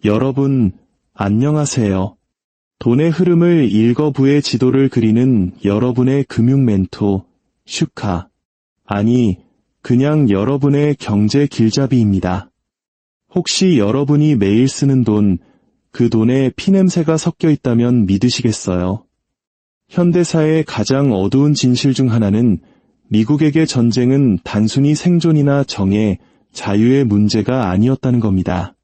여러분, 안녕하세요. 돈의 흐름을 읽어부의 지도를 그리는 여러분의 금융 멘토, 슈카. 아니, 그냥 여러분의 경제 길잡이입니다. 혹시 여러분이 매일 쓰는 돈, 그 돈에 피냄새가 섞여 있다면 믿으시겠어요? 현대사의 가장 어두운 진실 중 하나는 미국에게 전쟁은 단순히 생존이나 정의, 자유의 문제가 아니었다는 겁니다.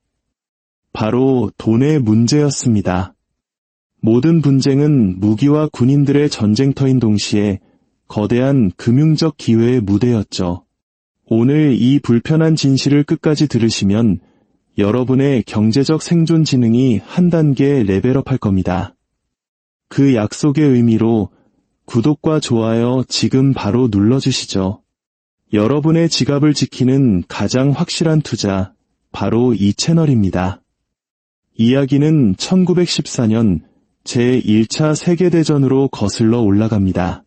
바로 돈의 문제였습니다. 모든 분쟁은 무기와 군인들의 전쟁터인 동시에 거대한 금융적 기회의 무대였죠. 오늘 이 불편한 진실을 끝까지 들으시면 여러분의 경제적 생존 지능이 한 단계 레벨업할 겁니다. 그 약속의 의미로 구독과 좋아요 지금 바로 눌러주시죠. 여러분의 지갑을 지키는 가장 확실한 투자, 바로 이 채널입니다. 이야기는 1914년 제1차 세계대전으로 거슬러 올라갑니다.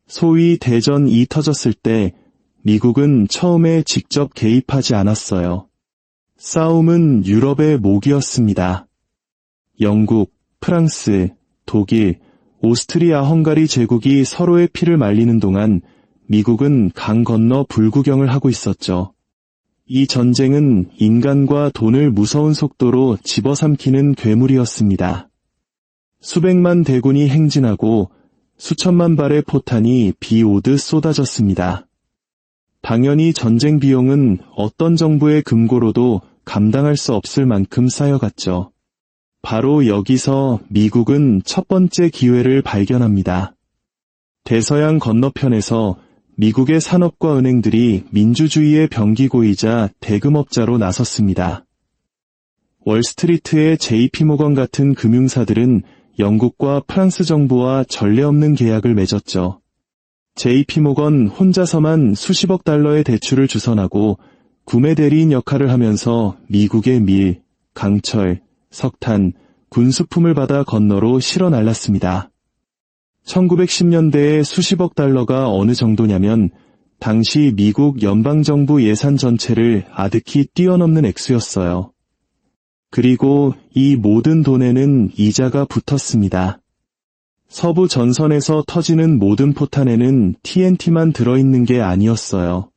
소위 대전이 터졌을 때 미국은 처음에 직접 개입하지 않았어요. 싸움은 유럽의 목이었습니다. 영국, 프랑스, 독일, 오스트리아 헝가리 제국이 서로의 피를 말리는 동안 미국은 강 건너 불구경을 하고 있었죠. 이 전쟁은 인간과 돈을 무서운 속도로 집어삼키는 괴물이었습니다. 수백만 대군이 행진하고 수천만 발의 포탄이 비 오듯 쏟아졌습니다. 당연히 전쟁 비용은 어떤 정부의 금고로도 감당할 수 없을 만큼 쌓여갔죠. 바로 여기서 미국은 첫 번째 기회를 발견합니다. 대서양 건너편에서 미국의 산업과 은행들이 민주주의의 병기고이자 대금업자로 나섰습니다. 월스트리트의 JP모건 같은 금융사들은 영국과 프랑스 정부와 전례 없는 계약을 맺었죠. JP모건 혼자서만 수십억 달러의 대출을 주선하고 구매 대리인 역할을 하면서 미국의 밀, 강철, 석탄, 군수품을 받아 건너로 실어 날랐습니다. 1910년대에 수십억 달러가 어느 정도냐면 당시 미국 연방정부 예산 전체를 아득히 뛰어넘는 액수였어요. 그리고 이 모든 돈에는 이자가 붙었습니다. 서부 전선에서 터지는 모든 포탄에는 TNT만 들어있는 게 아니었어요.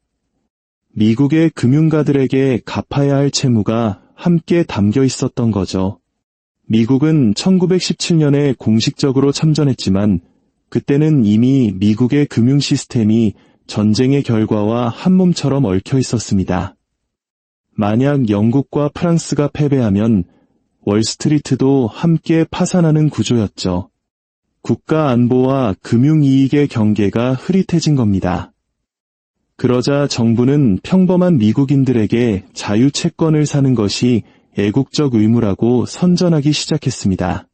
미국의 금융가들에게 갚아야 할 채무가 함께 담겨 있었던 거죠. 미국은 1917년에 공식적으로 참전했지만 그때는 이미 미국의 금융 시스템이 전쟁의 결과와 한 몸처럼 얽혀 있었습니다. 만약 영국과 프랑스가 패배하면 월스트리트도 함께 파산하는 구조였죠. 국가 안보와 금융 이익의 경계가 흐릿해진 겁니다. 그러자 정부는 평범한 미국인들에게 자유 채권을 사는 것이 애국적 의무라고 선전하기 시작했습니다.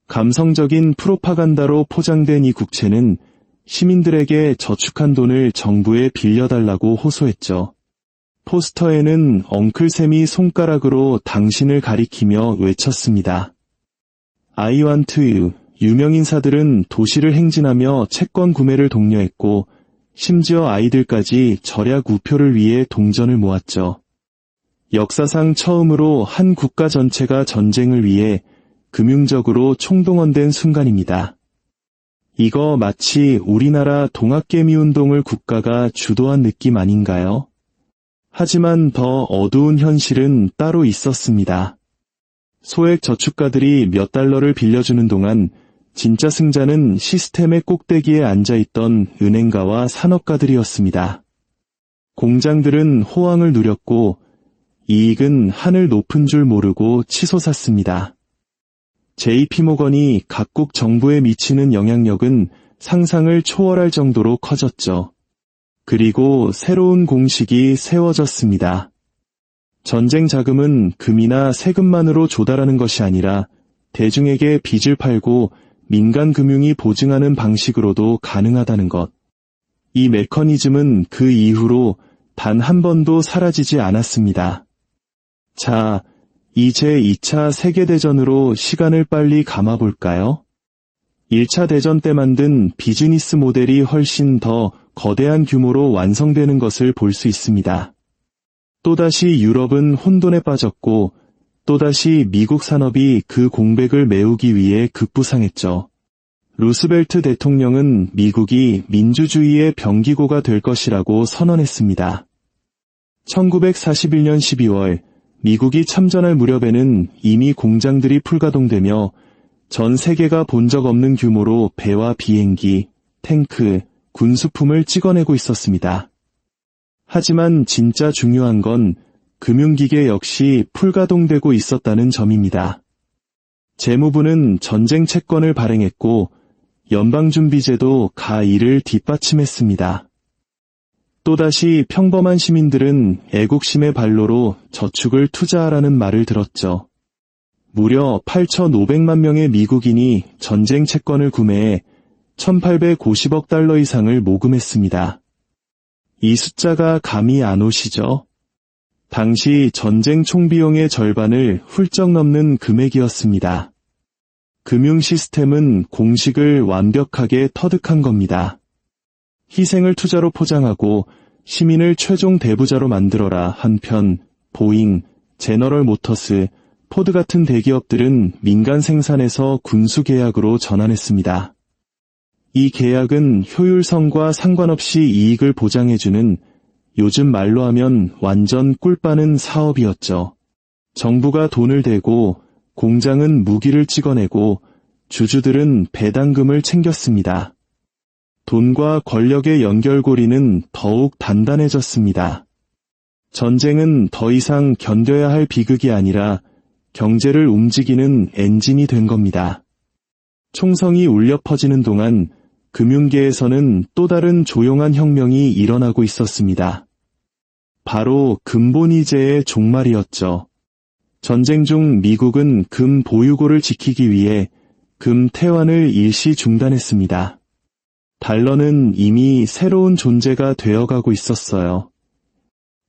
감성적인 프로파간다로 포장된 이 국채는 시민들에게 저축한 돈을 정부에 빌려달라고 호소했죠. 포스터에는 엉클샘이 손가락으로 당신을 가리키며 외쳤습니다. I want you. 유명인사들은 도시를 행진하며 채권 구매를 독려했고 심지어 아이들까지 절약 우표를 위해 동전을 모았죠. 역사상 처음으로 한 국가 전체가 전쟁을 위해 금융적으로 총동원된 순간입니다. 이거 마치 우리나라 동학개미운동을 국가가 주도한 느낌 아닌가요? 하지만 더 어두운 현실은 따로 있었습니다. 소액 저축가들이 몇 달러를 빌려주는 동안 진짜 승자는 시스템의 꼭대기에 앉아있던 은행가와 산업가들이었습니다. 공장들은 호황을 누렸고 이익은 하늘 높은 줄 모르고 치솟았습니다. JP모건이 각국 정부에 미치는 영향력은 상상을 초월할 정도로 커졌죠. 그리고 새로운 공식이 세워졌습니다. 전쟁 자금은 금이나 세금만으로 조달하는 것이 아니라 대중에게 빚을 팔고 민간 금융이 보증하는 방식으로도 가능하다는 것. 이 메커니즘은 그 이후로 단 한 번도 사라지지 않았습니다. 자, 이제 2차 세계대전으로 시간을 빨리 감아볼까요? 1차 대전 때 만든 비즈니스 모델이 훨씬 더 거대한 규모로 완성되는 것을 볼 수 있습니다. 또다시 유럽은 혼돈에 빠졌고 또다시 미국 산업이 그 공백을 메우기 위해 급부상했죠. 루스벨트 대통령은 미국이 민주주의의 병기고가 될 것이라고 선언했습니다. 1941년 12월 미국이 참전할 무렵에는 이미 공장들이 풀가동되며 전 세계가 본 적 없는 규모로 배와 비행기, 탱크, 군수품을 찍어내고 있었습니다. 하지만 진짜 중요한 건 금융기계 역시 풀가동되고 있었다는 점입니다. 재무부는 전쟁 채권을 발행했고 연방준비제도 이를 뒷받침했습니다. 또다시 평범한 시민들은 애국심의 발로로 저축을 투자하라는 말을 들었죠. 무려 8,500만 명의 미국인이 전쟁 채권을 구매해 1,850억 달러 이상을 모금했습니다. 이 숫자가 감이 안 오시죠? 당시 전쟁 총비용의 절반을 훌쩍 넘는 금액이었습니다. 금융 시스템은 공식을 완벽하게 터득한 겁니다. 희생을 투자로 포장하고 시민을 최종 대부자로 만들어라 한편 보잉, 제너럴 모터스, 포드 같은 대기업들은 민간 생산에서 군수 계약으로 전환했습니다. 이 계약은 효율성과 상관없이 이익을 보장해주는 요즘 말로 하면 완전 꿀 빠는 사업이었죠. 정부가 돈을 대고 공장은 무기를 찍어내고 주주들은 배당금을 챙겼습니다. 돈과 권력의 연결고리는 더욱 단단해졌습니다. 전쟁은 더 이상 견뎌야 할 비극이 아니라 경제를 움직이는 엔진이 된 겁니다. 총성이 울려 퍼지는 동안 금융계에서는 또 다른 조용한 혁명이 일어나고 있었습니다. 바로 금본위제의 종말이었죠. 전쟁 중 미국은 금 보유고를 지키기 위해 금 태환을 일시 중단했습니다. 달러는 이미 새로운 존재가 되어가고 있었어요.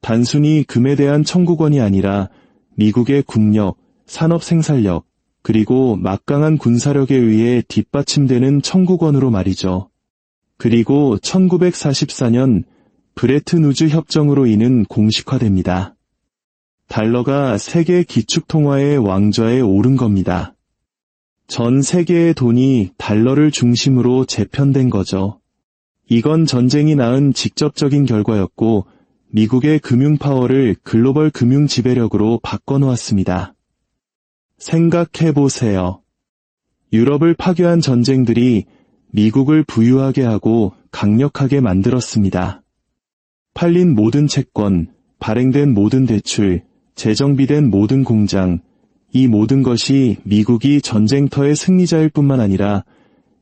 단순히 금에 대한 청구권이 아니라 미국의 국력, 산업 생산력, 그리고 막강한 군사력에 의해 뒷받침되는 청구권으로 말이죠. 그리고 1944년 브레튼 우즈 협정으로 인해 공식화됩니다. 달러가 세계 기축통화의 왕좌에 오른 겁니다. 전 세계의 돈이 달러를 중심으로 재편된 거죠. 이건 전쟁이 낳은 직접적인 결과였고 미국의 금융 파워를 글로벌 금융 지배력으로 바꿔놓았습니다. 생각해보세요. 유럽을 파괴한 전쟁들이 미국을 부유하게 하고 강력하게 만들었습니다. 팔린 모든 채권, 발행된 모든 대출, 재정비된 모든 공장, 이 모든 것이 미국이 전쟁터의 승리자일 뿐만 아니라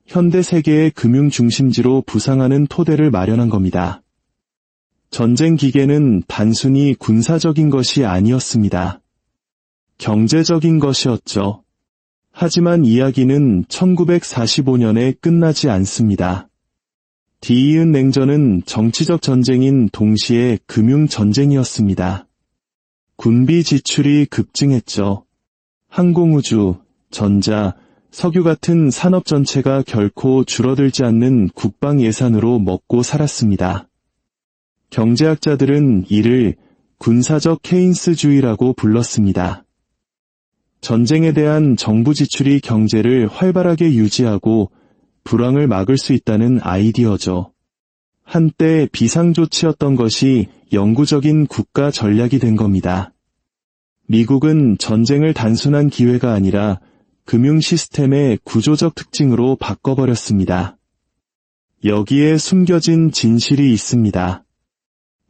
현대 세계의 금융 중심지로 부상하는 토대를 마련한 겁니다. 전쟁 기계는 단순히 군사적인 것이 아니었습니다. 경제적인 것이었죠. 하지만 이야기는 1945년에 끝나지 않습니다. 뒤이은 냉전은 정치적 전쟁인 동시에 금융 전쟁이었습니다. 군비 지출이 급증했죠. 항공우주, 전자, 석유 같은 산업 전체가 결코 줄어들지 않는 국방 예산으로 먹고 살았습니다. 경제학자들은 이를 군사적 케인스주의라고 불렀습니다. 전쟁에 대한 정부 지출이 경제를 활발하게 유지하고 불황을 막을 수 있다는 아이디어죠. 한때 비상조치였던 것이 영구적인 국가 전략이 된 겁니다. 미국은 전쟁을 단순한 기회가 아니라 금융 시스템의 구조적 특징으로 바꿔버렸습니다. 여기에 숨겨진 진실이 있습니다.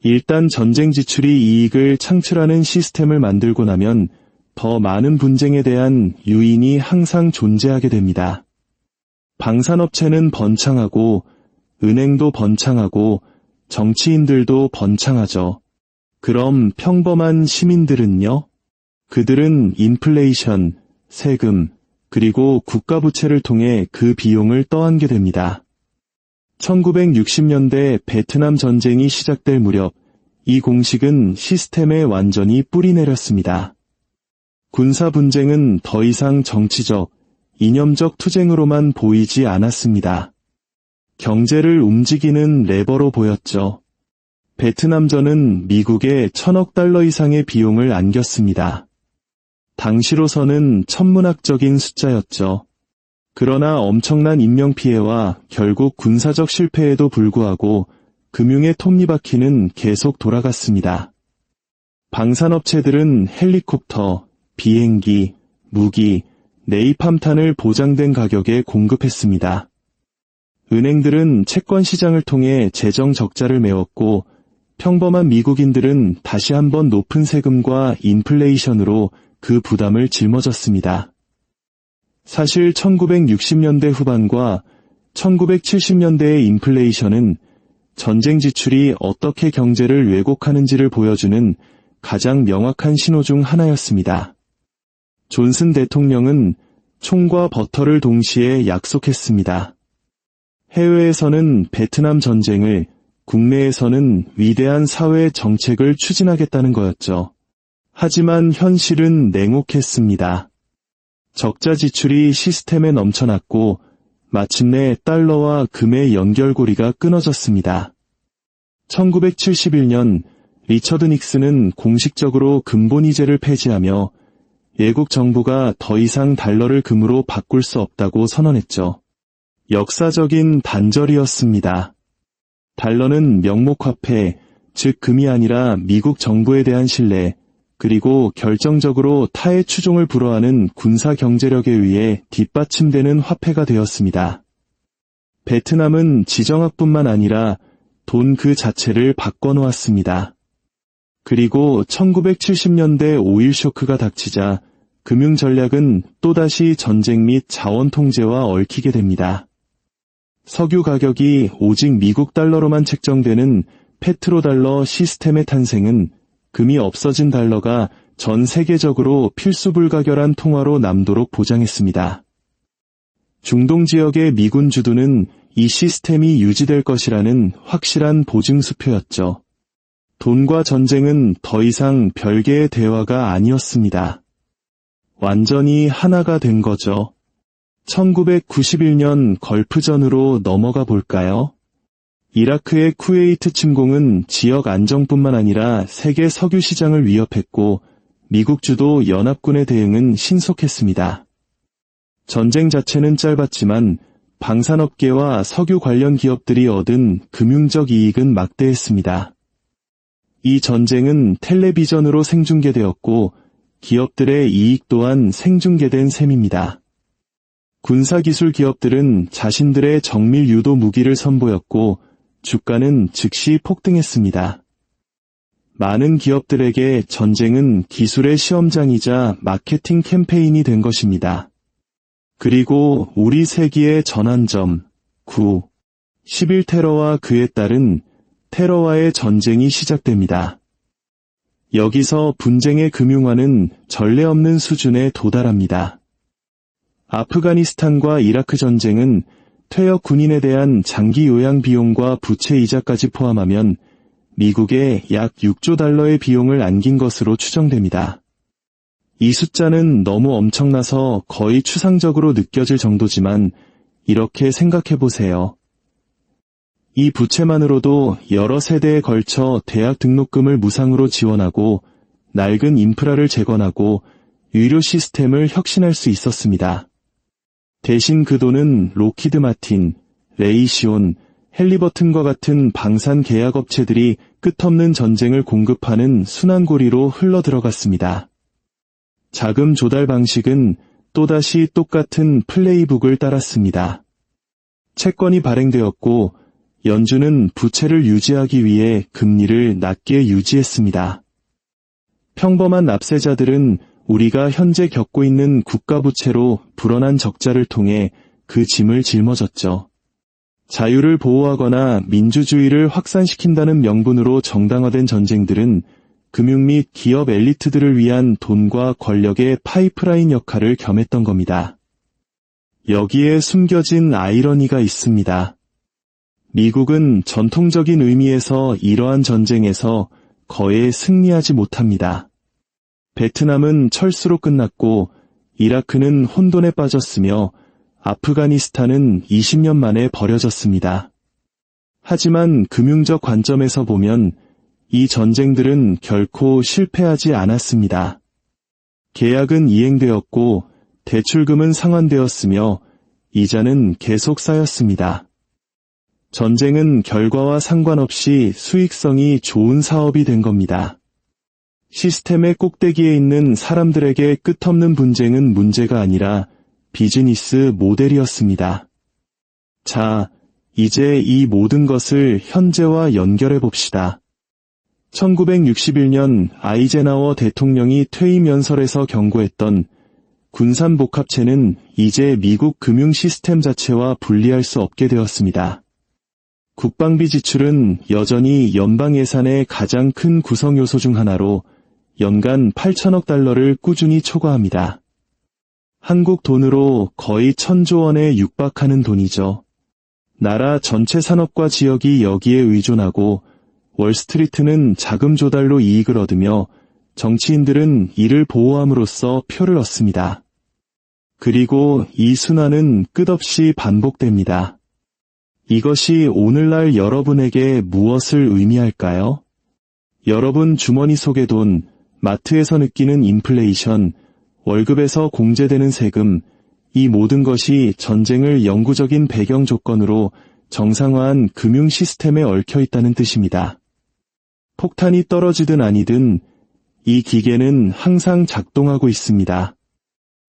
일단 전쟁 지출이 이익을 창출하는 시스템을 만들고 나면 더 많은 분쟁에 대한 유인이 항상 존재하게 됩니다. 방산업체는 번창하고 은행도 번창하고 정치인들도 번창하죠. 그럼 평범한 시민들은요? 그들은 인플레이션, 세금, 그리고 국가부채를 통해 그 비용을 떠안게 됩니다. 1960년대 베트남 전쟁이 시작될 무렵 이 공식은 시스템에 완전히 뿌리내렸습니다. 군사 분쟁은 더 이상 정치적, 이념적 투쟁으로만 보이지 않았습니다. 경제를 움직이는 레버로 보였죠. 베트남전은 미국에 1,000억 달러 이상의 비용을 안겼습니다. 당시로서는 천문학적인 숫자였죠. 그러나 엄청난 인명피해와 결국 군사적 실패에도 불구하고 금융의 톱니바퀴는 계속 돌아갔습니다. 방산업체들은 헬리콥터, 비행기, 무기, 네이팜탄을 보장된 가격에 공급했습니다. 은행들은 채권 시장을 통해 재정 적자를 메웠고 평범한 미국인들은 다시 한번 높은 세금과 인플레이션으로 그 부담을 짊어졌습니다. 사실 1960년대 후반과 1970년대의 인플레이션은 전쟁 지출이 어떻게 경제를 왜곡하는지를 보여주는 가장 명확한 신호 중 하나였습니다. 존슨 대통령은 총과 버터를 동시에 약속했습니다. 해외에서는 베트남 전쟁을, 국내에서는 위대한 사회 정책을 추진하겠다는 거였죠. 하지만 현실은 냉혹했습니다. 적자 지출이 시스템에 넘쳐났고 마침내 달러와 금의 연결고리가 끊어졌습니다. 1971년 리처드 닉슨은 공식적으로 금본위제를 폐지하며 예국 정부가 더 이상 달러를 금으로 바꿀 수 없다고 선언했죠. 역사적인 단절이었습니다. 달러는 명목화폐, 즉 금이 아니라 미국 정부에 대한 신뢰, 그리고 결정적으로 타의 추종을 불허하는 군사 경제력에 의해 뒷받침되는 화폐가 되었습니다. 베트남은 지정학뿐만 아니라 돈 그 자체를 바꿔놓았습니다. 그리고 1970년대 오일 쇼크가 닥치자 금융 전략은 또다시 전쟁 및 자원 통제와 얽히게 됩니다. 석유 가격이 오직 미국 달러로만 책정되는 페트로달러 시스템의 탄생은 금이 없어진 달러가 전 세계적으로 필수 불가결한 통화로 남도록 보장했습니다. 중동 지역의 미군 주둔은 이 시스템이 유지될 것이라는 확실한 보증수표였죠. 돈과 전쟁은 더 이상 별개의 대화가 아니었습니다. 완전히 하나가 된 거죠. 1991년 걸프전으로 넘어가 볼까요? 이라크의 쿠웨이트 침공은 지역 안정뿐만 아니라 세계 석유 시장을 위협했고 미국 주도 연합군의 대응은 신속했습니다. 전쟁 자체는 짧았지만 방산업계와 석유 관련 기업들이 얻은 금융적 이익은 막대했습니다. 이 전쟁은 텔레비전으로 생중계되었고 기업들의 이익 또한 생중계된 셈입니다. 군사기술 기업들은 자신들의 정밀 유도 무기를 선보였고 주가는 즉시 폭등했습니다. 많은 기업들에게 전쟁은 기술의 시험장이자 마케팅 캠페인이 된 것입니다. 그리고 우리 세기의 전환점 9. 11테러와 그에 따른 테러와의 전쟁이 시작됩니다. 여기서 분쟁의 금융화는 전례 없는 수준에 도달합니다. 아프가니스탄과 이라크 전쟁은 퇴역 군인에 대한 장기 요양 비용과 부채 이자까지 포함하면 미국에 약 6조 달러의 비용을 안긴 것으로 추정됩니다. 이 숫자는 너무 엄청나서 거의 추상적으로 느껴질 정도지만 이렇게 생각해보세요. 이 부채만으로도 여러 세대에 걸쳐 대학 등록금을 무상으로 지원하고 낡은 인프라를 재건하고 의료 시스템을 혁신할 수 있었습니다. 대신 그 돈은 로키드 마틴, 레이시온, 헬리버튼과 같은 방산 계약업체들이 끝없는 전쟁을 공급하는 순환고리로 흘러들어갔습니다. 자금 조달 방식은 또다시 똑같은 플레이북을 따랐습니다. 채권이 발행되었고 연준은 부채를 유지하기 위해 금리를 낮게 유지했습니다. 평범한 납세자들은 우리가 현재 겪고 있는 국가부채로 불어난 적자를 통해 그 짐을 짊어졌죠. 자유를 보호하거나 민주주의를 확산시킨다는 명분으로 정당화된 전쟁들은 금융 및 기업 엘리트들을 위한 돈과 권력의 파이프라인 역할을 겸했던 겁니다. 여기에 숨겨진 아이러니가 있습니다. 미국은 전통적인 의미에서 이러한 전쟁에서 거의 승리하지 못합니다. 베트남은 철수로 끝났고 이라크는 혼돈에 빠졌으며 아프가니스탄은 20년 만에 버려졌습니다. 하지만 금융적 관점에서 보면 이 전쟁들은 결코 실패하지 않았습니다. 계약은 이행되었고 대출금은 상환되었으며 이자는 계속 쌓였습니다. 전쟁은 결과와 상관없이 수익성이 좋은 사업이 된 겁니다. 시스템의 꼭대기에 있는 사람들에게 끝없는 분쟁은 문제가 아니라 비즈니스 모델이었습니다. 자, 이제 이 모든 것을 현재와 연결해 봅시다. 1961년 아이젠하워 대통령이 퇴임 연설에서 경고했던 군산복합체는 이제 미국 금융 시스템 자체와 분리할 수 없게 되었습니다. 국방비 지출은 여전히 연방 예산의 가장 큰 구성 요소 중 하나로 연간 8천억 달러를 꾸준히 초과합니다. 한국 돈으로 거의 1,000조 원에 육박하는 돈이죠. 나라 전체 산업과 지역이 여기에 의존하고 월스트리트는 자금 조달로 이익을 얻으며 정치인들은 이를 보호함으로써 표를 얻습니다. 그리고 이 순환은 끝없이 반복됩니다. 이것이 오늘날 여러분에게 무엇을 의미할까요? 여러분 주머니 속의 돈, 마트에서 느끼는 인플레이션, 월급에서 공제되는 세금, 이 모든 것이 전쟁을 영구적인 배경 조건으로 정상화한 금융 시스템에 얽혀 있다는 뜻입니다. 폭탄이 떨어지든 아니든 이 기계는 항상 작동하고 있습니다.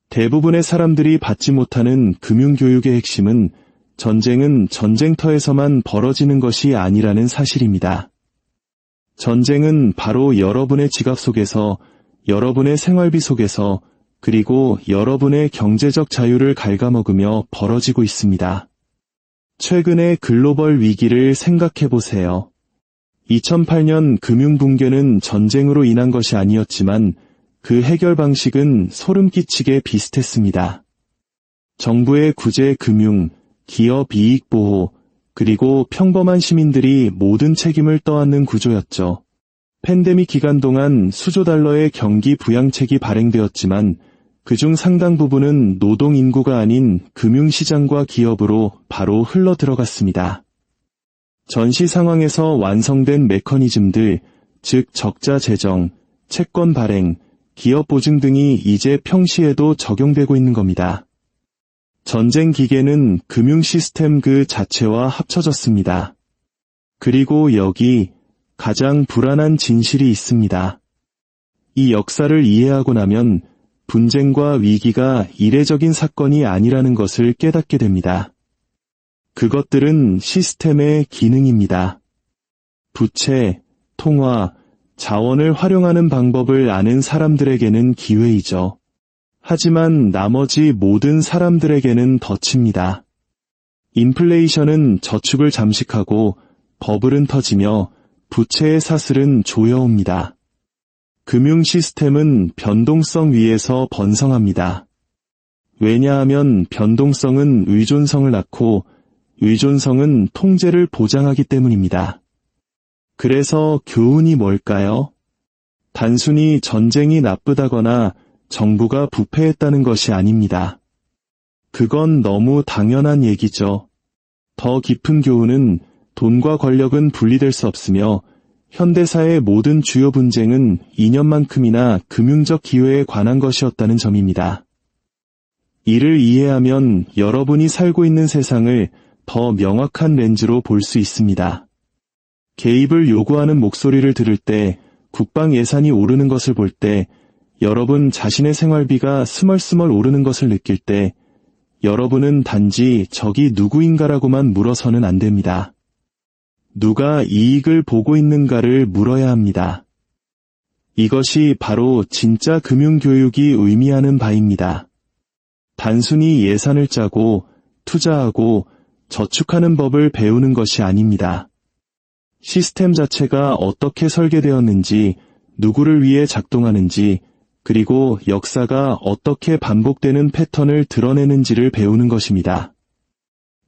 대부분의 사람들이 받지 못하는 금융교육의 핵심은 전쟁은 전쟁터에서만 벌어지는 것이 아니라는 사실입니다. 전쟁은 바로 여러분의 지갑 속에서, 여러분의 생활비 속에서, 그리고 여러분의 경제적 자유를 갉아먹으며 벌어지고 있습니다. 최근의 글로벌 위기를 생각해 보세요. 2008년 금융붕괴는 전쟁으로 인한 것이 아니었지만 그 해결 방식은 소름 끼치게 비슷했습니다. 정부의 구제 금융, 기업 이익 보호, 그리고 평범한 시민들이 모든 책임을 떠안는 구조였죠. 팬데믹 기간 동안 수조 달러의 경기 부양책이 발행되었지만 그중 상당 부분은 노동 인구가 아닌 금융시장과 기업으로 바로 흘러 들어갔습니다. 전시 상황에서 완성된 메커니즘들, 즉 적자 재정, 채권 발행, 기업 보증 등이 이제 평시에도 적용되고 있는 겁니다. 전쟁 기계는 금융 시스템 그 자체와 합쳐졌습니다. 그리고 여기 가장 불안한 진실이 있습니다. 이 역사를 이해하고 나면 분쟁과 위기가 이례적인 사건이 아니라는 것을 깨닫게 됩니다. 그것들은 시스템의 기능입니다. 부채, 통화, 자원을 활용하는 방법을 아는 사람들에게는 기회이죠. 하지만 나머지 모든 사람들에게는 덫입니다. 인플레이션은 저축을 잠식하고 버블은 터지며 부채의 사슬은 조여옵니다. 금융 시스템은 변동성 위에서 번성합니다. 왜냐하면 변동성은 의존성을 낳고 의존성은 통제를 보장하기 때문입니다. 그래서 교훈이 뭘까요? 단순히 전쟁이 나쁘다거나 정부가 부패했다는 것이 아닙니다. 그건 너무 당연한 얘기죠. 더 깊은 교훈은 돈과 권력은 분리될 수 없으며 현대사의 모든 주요 분쟁은 이념만큼이나 금융적 기회에 관한 것이었다는 점입니다. 이를 이해하면 여러분이 살고 있는 세상을 더 명확한 렌즈로 볼 수 있습니다. 개입을 요구하는 목소리를 들을 때, 국방 예산이 오르는 것을 볼 때, 여러분 자신의 생활비가 스멀스멀 오르는 것을 느낄 때, 여러분은 단지 적이 누구인가라고만 물어서는 안 됩니다. 누가 이익을 보고 있는가를 물어야 합니다. 이것이 바로 진짜 금융교육이 의미하는 바입니다. 단순히 예산을 짜고 투자하고 저축하는 법을 배우는 것이 아닙니다. 시스템 자체가 어떻게 설계되었는지, 누구를 위해 작동하는지, 그리고 역사가 어떻게 반복되는 패턴을 드러내는지를 배우는 것입니다.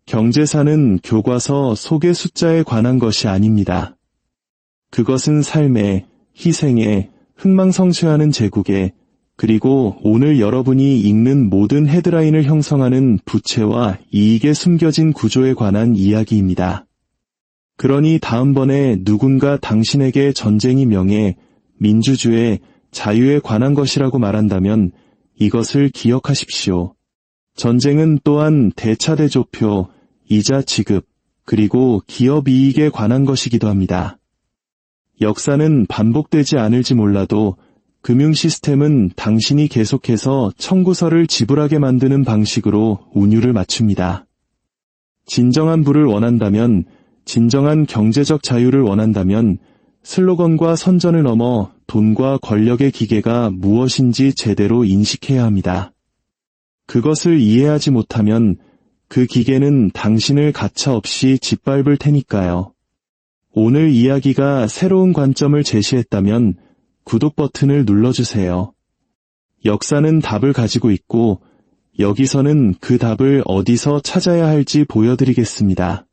경제사는 교과서 속의 숫자에 관한 것이 아닙니다. 그것은 삶에, 희생에, 흥망성쇠하는 제국에, 그리고 오늘 여러분이 읽는 모든 헤드라인을 형성하는 부채와 이익에 숨겨진 구조에 관한 이야기입니다. 그러니 다음번에 누군가 당신에게 전쟁이 명예, 민주주의, 자유에 관한 것이라고 말한다면 이것을 기억하십시오. 전쟁은 또한 대차대조표, 이자 지급, 그리고 기업 이익에 관한 것이기도 합니다. 역사는 반복되지 않을지 몰라도 금융 시스템은 당신이 계속해서 청구서를 지불하게 만드는 방식으로 운율을 맞춥니다. 진정한 부를 원한다면, 진정한 경제적 자유를 원한다면 슬로건과 선전을 넘어 돈과 권력의 기계가 무엇인지 제대로 인식해야 합니다. 그것을 이해하지 못하면 그 기계는 당신을 가차없이 짓밟을 테니까요. 오늘 이야기가 새로운 관점을 제시했다면 구독 버튼을 눌러주세요. 역사는 답을 가지고 있고 여기서는 그 답을 어디서 찾아야 할지 보여드리겠습니다.